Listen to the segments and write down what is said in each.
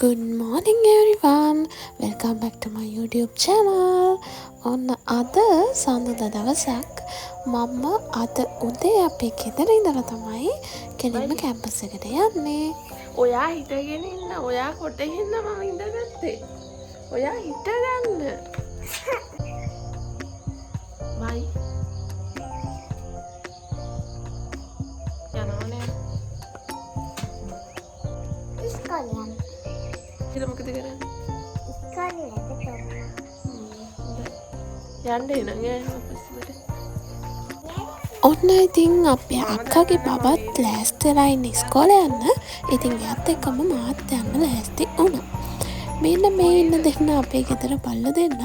Good morning everyone. Welcome back to my YouTube channel. ඔන්න අද සඳුදා දවසක් මම අද උදේ අපේ ගෙදර ඉඳලා තමයි කෙලින්ම කැම්පස් එකට යන්නේ. ඔයා හිටගෙන ඉන්න. ඔයා කොටගෙන මම ඉඳගත්තේ. ඔයා හිටගන්න. බයි. යනවනේ. ඉස්කෝලේ කියලා මොකද කරන්නේ? ඉස්කෝලේ යන්න එනං ඔෆිස් ඔන්න ඉතින් අපේ අක්කගේ බබත් ලෑස්ති වෙලා ඉන්නේ ඉස්කෝලේ යන්න. ඉතින් එයාත් එක්කම මාත් යන්න ලෑස්ති වුණා. මෙන්න මේ ඉන්න දෙන්න අපේ ගෙදර බල්ලෝ දෙන්න.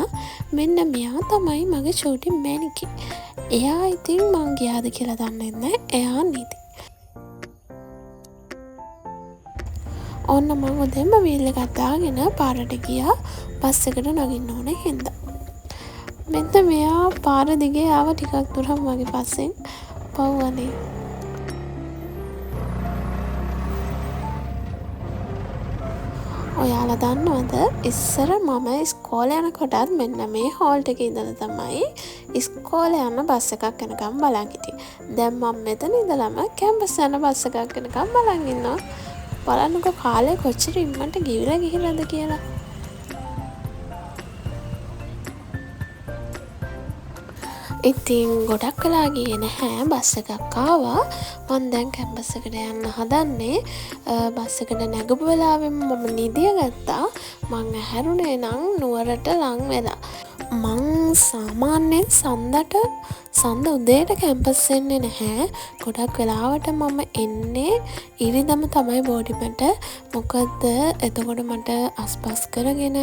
මෙන්න මෙයා තමයි මගේ චූටි මැනිකි. එයා ඉතින් මං ගියාද කියලා දන්නේ නැහැ. එයා නිදි. ඔන්න මං උදේම වීල් එක දාගෙන පාරට ගියා බස් එකට නගින්න ඕනේ හින්දා. මෙන්න මෙයා පාර දිගේ ආව ටිකක් දුරක් මගේ පස්සෙන් පව්වනේ. ඔයාලා දන්නවද ඉස්සර මම ඉස්කෝලේ යනකොටත් මෙන්න මේ හෝල්ට් එකේ ඉඳලා තමයි ඉස්කෝලේ යන බස් එකක් එනකම් බලන් හිටියේ. දැන් මම මෙතන ඉඳලම කැම්පස් යන බස් එකක් එනකම් බලන් ඉන්නවා. බලන්නකෝ කාලේ කොච්චර ඉන්නට ගිවිලා ගිහිලාද කියලා. ඉතින් ගොඩක් වෙලා ගියේ නැහැ. බස් එකක් ආවා. මම දැන් කැම්පස් එකට යන්න හදන්නේ. බස් එකට නැගපු වෙලාවෙම මම නිදිය ගත්තා. මං ඇහැරුණේ නම් නුවරට ලං වෙලා. මං සාමාන්‍යයෙන් සඳ උදේට කැම්පස් එන්නේ නැහැ. ගොඩක් වෙලාවට මම එන්නේ ඉරිදම තමයි බෝඩිමට. මොකද එතකොට මට අස්පස් කරගෙන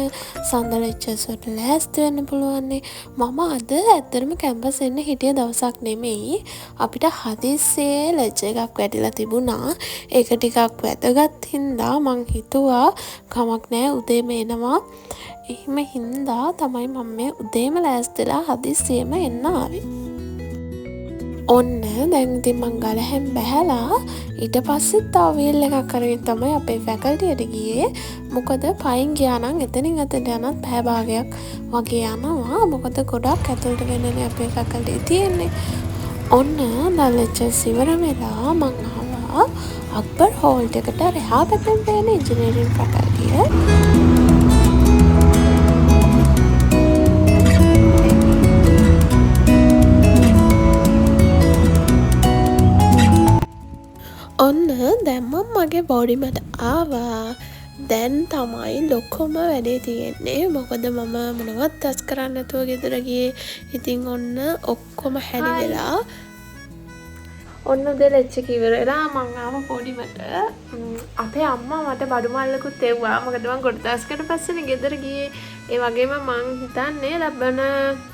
සඳ ලෙක්චර්ස් වලට ලෑස්ති වෙන්න පුළුවන්. මම අද ඇත්තටම කැම්පස් එන්න හිටිය දවසක් නෙමෙයි. අපිට හදිස්සියේ ලෙක්චර් එකක් වැටිලා තිබුණා. ඒක ටිකක් වැදගත් හින්දා මං හිතුවා කමක් නැහැ උදේම එනවා. එහෙම හින්දා තමයි මම මේ උදේම ලෑස්තිලා හදිස්සියෙම එන්න ආවේ. ඔන්න දැන් ඉතින් මං ගලහැම් බැහැලා ඊට පස්සෙත් තව වීල් එකක් කරගෙන තමයි අපේ ෆැකල්ටියට ගියේ. මොකද පයින් ගියා නම් එතනින් අතට යනත් පැය භාගයක් වගේ යනවා. මොකද ගොඩක් ඇතුළට වෙනනේ අපේ ෆැකල්ටිය තියෙන්නේ. ඔන්න දැන් ලෙක්චර්ස් ඉවර වෙලා මං ආවා අක්බර් හෝල්ට් එකට රෙහා පැත්තෙන් තියෙන ඉංජිනේරින් ෆැකල්ටිය. ඔන්න දැන් මම මගේ බෝඩිමට ආවා. දැන් තමයි ලොකුම වැඩේ තියෙන්නේ. මොකද මම මොනවත් ටච් කරන්න නැතුව ගෙදර ගියේ. ඉතින් ඔන්න ඔක්කොම හැලි වෙලා ඔන්න උදේ ලෙක්චර් එක ඉවර වෙලා මං ආව පොඩිමට. අපේ අම්මා මට බඩු මල්ලකුත් එව්වා. මොකද මං ගොඩදස්කට පස්සේනේ ගෙදර ගියේ. ඒ වගේම මං හිතන්නේ ලබන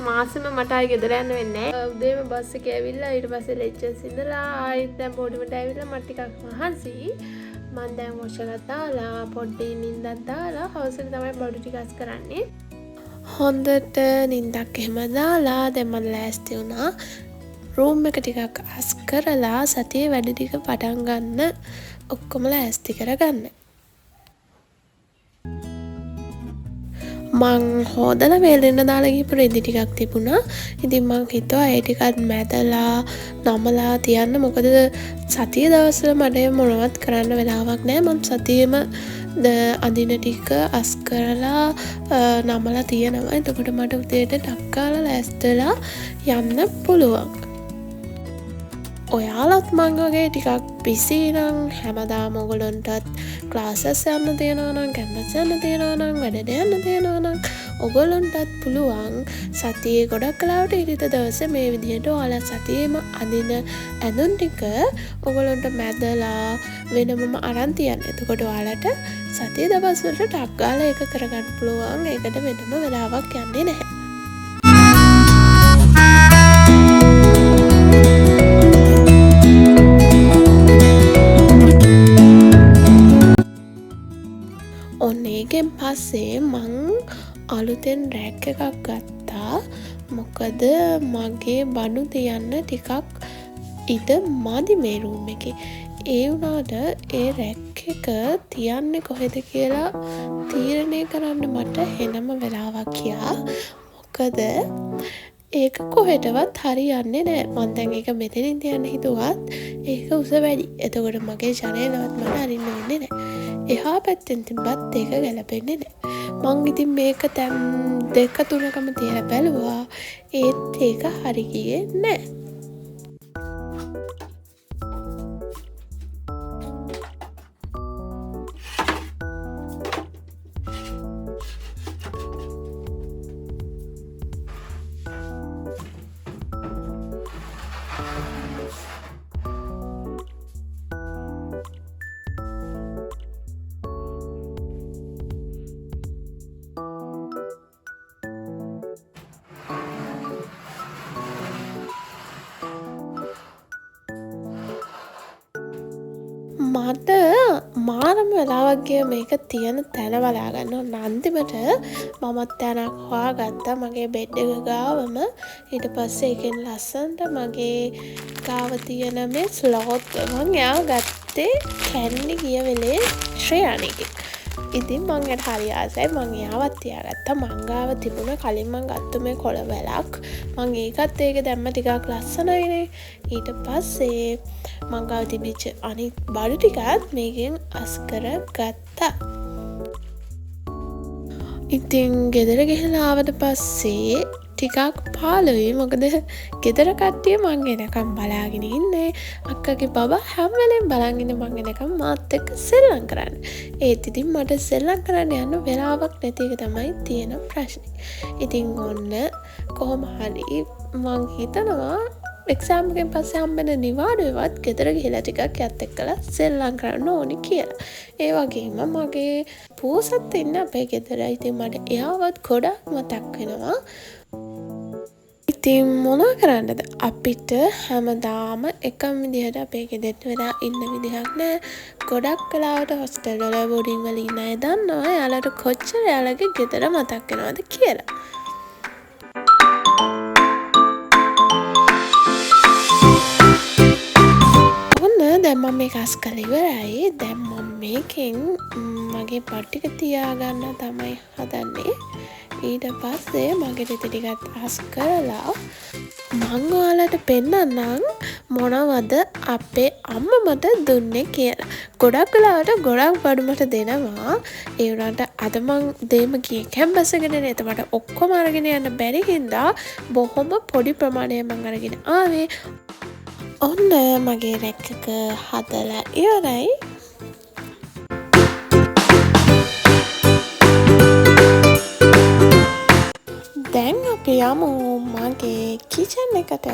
මාසෙම මට ආයි ගෙදර යන්න වෙන්නේ නැහැ. උදේම බස් එකේ ඇවිල්ලා ඊට පස්සේ ලෙක්චර්ස් ඉඳලා ආයෙත් දැන් පොඩිමට ඇවිල්ලා මට ටිකක් මහන්සි. මං දැන් වොෂ් එකක් දාලා පොඩ්ඩේ නිින්දක් දාලා හවසට තමයි බඩු ටික අස් කරන්නේ. හොඳට නිින්දක් එහෙම දාලා දැන් මම ලෑස්ති වුණා. රූම් එක ටිකක් අස් කරලා සතියේ වැඩ ටික පටන් ගන්න ඔක්කොම ලෑස්ති කරගන්න. මං හොදලා වේලෙන්න දාලා ගිහපු රෙදි ටිකක් තිබුණා. ඉතින් මං හිතුවා ඒ ටිකත් මැදලා නමලා තියන්න. මොකද සතියේ දවස්වල මට මොනවත් කරන්න වෙලාවක් නැහැ. මම සතියේම අඳින ටික අස් කරලා නමලා තියනවා. එතකොට මට උදේට ටක් ගාලා ලෑස්තිලා යන්න පුළුවන්. ඔයාලත් මං වගේ ටිකක් බිසි නම් හැමදාම ඔයගොල්ලන්ටත් ක්ලාසස් යන්න තියෙනවා නම් කැම්පස් යන්න තියෙනවා නම් වැඩට යන්න තියෙනවා නම් ඔයගොල්ලන්ටත් පුළුවන් සතියේ ගොඩක් කලාවට ඉරිද දවසේ මේ විදිහට ඔයාලා සතියේම අඳින ඇඳුම් ටික ඔයගොල්ලන්ට මැදලා වෙනමම අරන් තියන්න. එතකොට ඔයාලට සතියේ දවස් වලට ටක් ගාලා ඒක කරගන්න පුළුවන්. ඒකට වෙනම වෙලාවක් යන්නේ නැහැ. ඒකෙන් පස්සේ මං අලුතෙන් රැක් එකක් ගත්තා. මොකද මගේ බඩු තියන්න ටිකක් ඉඩ මදි මේ රූම් එකේ. ඒ වුණාට ඒ රැක් එක තියන්නේ කොහෙද කියලා තීරණය කරන්න මට හෙනම වෙලාවක් ගියා. මොකද ඒක කොහෙටවත් හරියන්නේ නෑ. මං දැන් ඒක මෙතනින් තියන්න හිතුවත් ඒක උස වැඩි. එතකොට මගේ ජනේලවත් මට අරින්න වෙන්නේ නෑ. එහා පැත්තෙන් තිබ්බත් ඒක ගැලපෙන්නේ නෑ. මං ඉතින් මේක තැන් 2-3කම තියලා බැලුවා. ඒත් ඒක හරි ගියේ නෑ. මට මාරම වෙලාවක් ගිය මේක තියෙන තැන බලාගන්න. ඔන්න අන්තිමට මමත් තැනක් හොයාගත්තා මගේ බෙඩ් එක ගාවම. ඊට පස්සේ ඒකෙන් ලස්සනට මගේ ගාව තියෙන මේ ස්ලොත් මං එයා ගත්තේ කැන්ඩි ගිය වෙලේ ශ්‍රේයානිගේ. ඉතින් මං එයාට හරි ආසයි. මං එයාවත් තියාගත්තා. මං ගාව තිබුණ කලින් මං ගත්ත මේ කොළ වැලක්. මං ඒකත් ඒක දැම්ම ටිකක් ලස්සනයිනේ. ඊට පස්සේ මං ගාව තිබිච්ච අනිත් බඩු ටිකත් මේකෙන් අස්කර ගත්තා. ඉතින් ගෙදර ගිහලා ආවට පස්සේ ටිකක් පාළුයි. මොකද ගෙදර කට්ටිය මං එනකම් බලාගෙන ඉන්නේ. අක්කගේ බබා හැම වෙලේම බලන් ඉන්නේ මං එනකම් මාත් එක්ක සෙල්ලම් කරන්න. ඒත් ඉතින් මට සෙල්ලම් කරන්න යන්න වෙලාවක් නැති එක තමයි තියෙන ප්‍රශ්නේ. ඉතින් ඔන්න කොහොම හරි මං හිතනවා එක්සෑම් එකෙන් පස්සේ හම්බෙන නිවාඩුවේවත් ගෙදර ගිහලා ටිකක් යත් එක්කලා සෙල්ලම් කරන්න ඕනි කියලා. ඒ වගේම මගේ පූසත් ඉන්න අපේ ගෙදර. ඉතින් මට එයාවත් ගොඩක් මතක් වෙනවා. ඉතින් මොනවා කරන්නද? අපිට හැමදාම එකම විදිහට අපේ ගෙදරට වෙලා ඉන්න විදිහක් නෑ. ගොඩක් වෙලාවට හොස්ටල් වල බෝඩින් වල ඉන්න අය දන්නවා එයාලට කොච්චර එයාලගේ ගෙදර මතක් වෙනවද කියලා. දැන් මම මේක අස් කරලා ඉවරයි. දැන් මම මේකෙන් මගේ පට් ටික තියාගන්න තමයි හදන්නේ. ඊට පස්සේ මගේ රිටි ටිකත් අස් කරලා මං ඔයාලට පෙන්නන්නම් මොනවද අපේ අම්මා මට දුන්නේ කියලා. ගොඩක් වෙලාවට ගොඩක් බඩු මට දෙනවා. ඒ වුණාට අද මං දෙම ගියේ කැම්පස් එකටනේ. එතකොට ඔක්කොම අරගෙන යන්න බැරි හින්දා බොහොම පොඩි ප්‍රමාණයක් මං අරගෙන ආවේ. ඔන්න මගේ රැක් එක හදලා ඉවරයි. දැන් අපි යමු මගේ කිචන් එකට.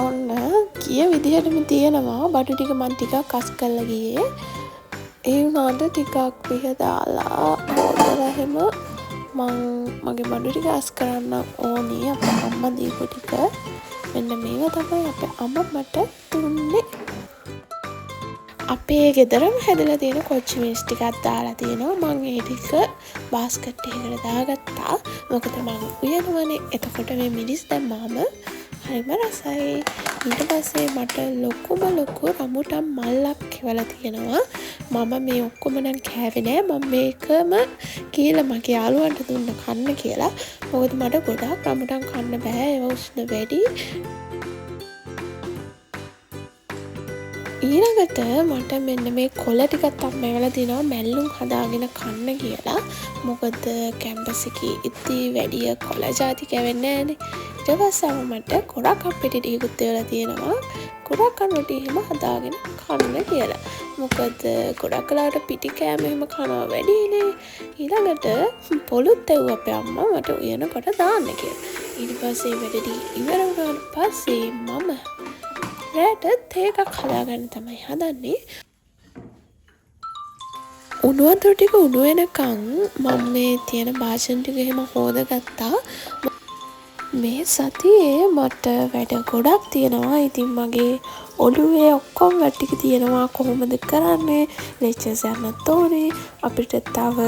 ඔන්න ගිය විදිහටම තියෙනවා. බඩු ටික මං ටිකක් අස් කරලා ගියේ. ඒ වුණාට ටිකක් විහදාලා බෝතල එහෙම මං මගේ බඩු ටික අස් කරන්න ඕනි. අපේ අම්මා දීපු ටික. මෙන්න මේවා තමයි අපේ අම්මා මට දුන්නේ. අපේ ගෙදරම හැදලා තියෙන කොච්චි මිස් ටිකක් දාලා තියෙනවා. මං ඒ ටික බාස්කට් එකකට දාගත්තා. මොකද මං උයනවනේ. එතකොට මේ මිරිස් දැම්මම හරිම රසයි. ඊට පස්සේ මට ලොකු රමුටන් මල්ලක් කෙවලා තියෙනවා. මම මේ ඔක්කොම නම් කෑවේ නෑ. මම මේකම කියලා මගේ යාළුවන්ට දුන්න කන්න කියලා. මොකද මට ගොඩාක් රමුටන් කන්න බෑ. ඒවා උෂ්ණ වැඩි. ඊළඟට මට මෙන්න මේ කොළ ටිකත් අම්මා එවලා තිනවා මැල්ලුම් හදාගෙන කන්න කියලා. මොකද කැම්පස් එකේ ඉති වැඩි කොළ ಜಾති කැවෙන්නේ නෑනේ. ඊට පස්සේ මට ගොඩක් අපිට ටිකකුත් එවලා තියෙනවා. ගොඩක් කනට එහෙම හදාගෙන කන්න කියලා. මොකද ගොඩක් වෙලාවට පිටි කෑම එහෙම කනවා වැඩිනේ. ඊළඟට පොලුත් එව්ව අපේ අම්මා මට උයනකොට දාන්න කියලා. ඊට පස්සේ වැඩේ ඉවර වුණාට පස්සේ මම රැට තේ එකක් හදාගන්න තමයි හදන්නේ. උණු වතුර ටික උණු වෙනකන් මම මේ තියෙන භාජන ටික එහෙම හොදගත්තා. මේ සතියේ මට වැඩ ගොඩක් තියෙනවා. ඉතින් මගේ ඔළුවේ ඔක්කොම වැඩ ටික තියෙනවා. කොහොමද කරන්නේ? ලෙක්චර්ස් යන්නත් ඕනේ. අපිට තව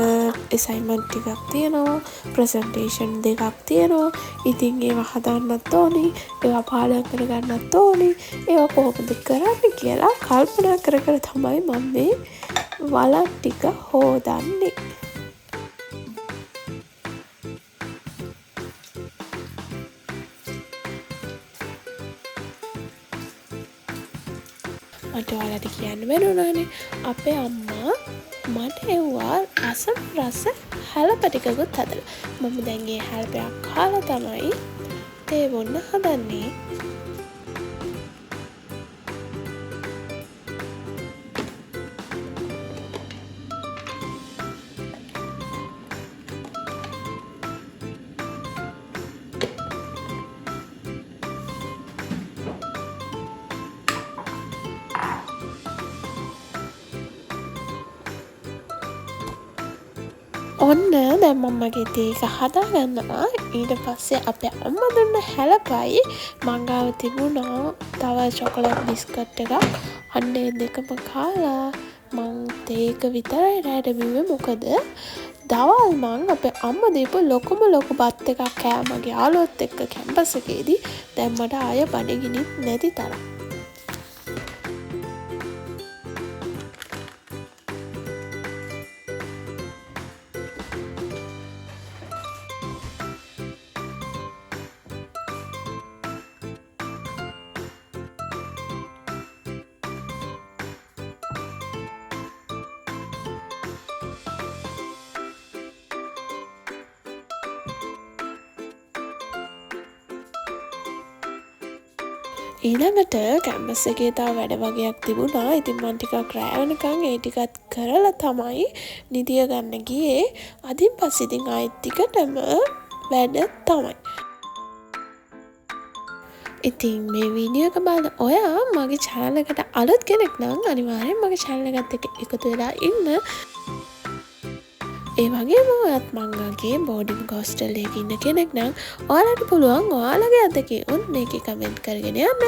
අසයින්මන්ට් ටිකක් තියෙනවා. ප්‍රසන්ටේෂන් දෙකක් තියෙනවා. ඉතින් ඒවා හදන්නත් ඕනේ. ඒවා පාඩම් කරගන්නත් ඕනේ. ඒවා කොහොමද කරන්නේ කියලා කල්පනා කර කර තමයි මම මේ වලක් ටික හොදන්නේ. මට ඔයාලට කියන්න වෙනුණානේ අපේ අම්මා මට එව්වා රස හැලප ටිකකුත් හදලා. මම දැන් ඒ හැලපයක් කාලා තමයි තේ බොන්න හදන්නේ. ඔන්න දැන් මම්මගේ තේ එක හදාගන්නවා. ඊට පස්සේ අපේ අම්මා දුන්න හැලපයි මං ගාව තිබුණා තව චොකලට් බිස්කට් එකක්. අන්න ඒ දෙකම කාලා මං තේ එක විතරයි රැට බිව්වේ. මොකද දවල් මං අපේ අම්මා දීපු ලොකුම බත් එකක් කෑ මගේ යාළුවොත් එක්ක කැම්පස් එකේදී. දැන් මට ආය බඩගිනිත් නැති තරම්. ඊළඟට කැම්පස් එකේ තව වැඩ වගේක් තිබුණා. ඉතින් මම ටිකක් රෑ වෙනකන් ඒ ටිකත් කරලා තමයි නිදිය ගන්න ගියේ. අදින් පස්සේ ඉතින් ආයෙත් ටිකටම වැඩ තමයි. ඉතින් මේ වීඩියෝ එක බලන ඔයා මගේ channel එකට අලුත් කෙනෙක් නම් අනිවාර්යෙන් මගේ channel එකත් එක්ක එකතු වෙලා ඉන්න. ඒ වගේම ඔයත් මංගගේ බෝඩින් හොස්ටල් එකේ ඉන්න කෙනෙක් නම් ඔයාලට පුළුවන් ඔයාලගේ අත්දැකීම් මේකේ කමෙන්ට් කරගෙන යන්න.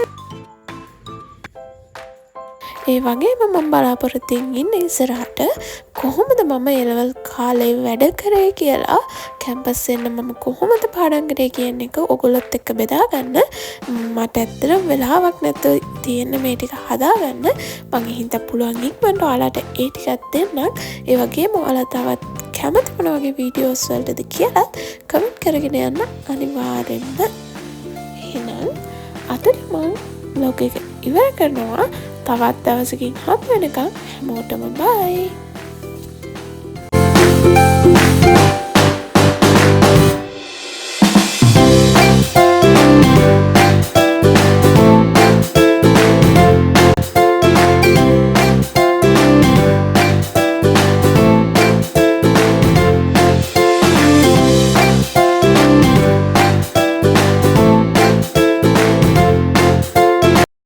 ඒ වගේම මම බලාපොරොත්තු වෙන්නේ ඉස්සරහට කොහොමද මම ඒ ලෙවල් කාලේ වැඩ කරේ කියලා කැම්පස් එන්න මම කොහොමද පාඩම් කරේ කියන එක ඔයගොල්ලොත් එක්ක බෙදා ගන්න. මට ඇත්තටම වෙලාවක් නැතුව තියෙන මේ ටික හදාගන්න. මම හිතා පුළුවන් ඉක්මනට ඔයාලට ඒ ටිකක් දෙන්නම්. ඒ වගේම ඔයාලා තවත් කැමති මොන වගේ වීඩියෝස් වලටද කියලාත් කමෙන්ට් කරගෙන යන්න අනිවාර්යෙන්ම. එහෙනම් අදට මම vlog එක ඉවර කරනවා. තවත් දවසකින් හම්බ වෙනකම් හැමෝටම බයි.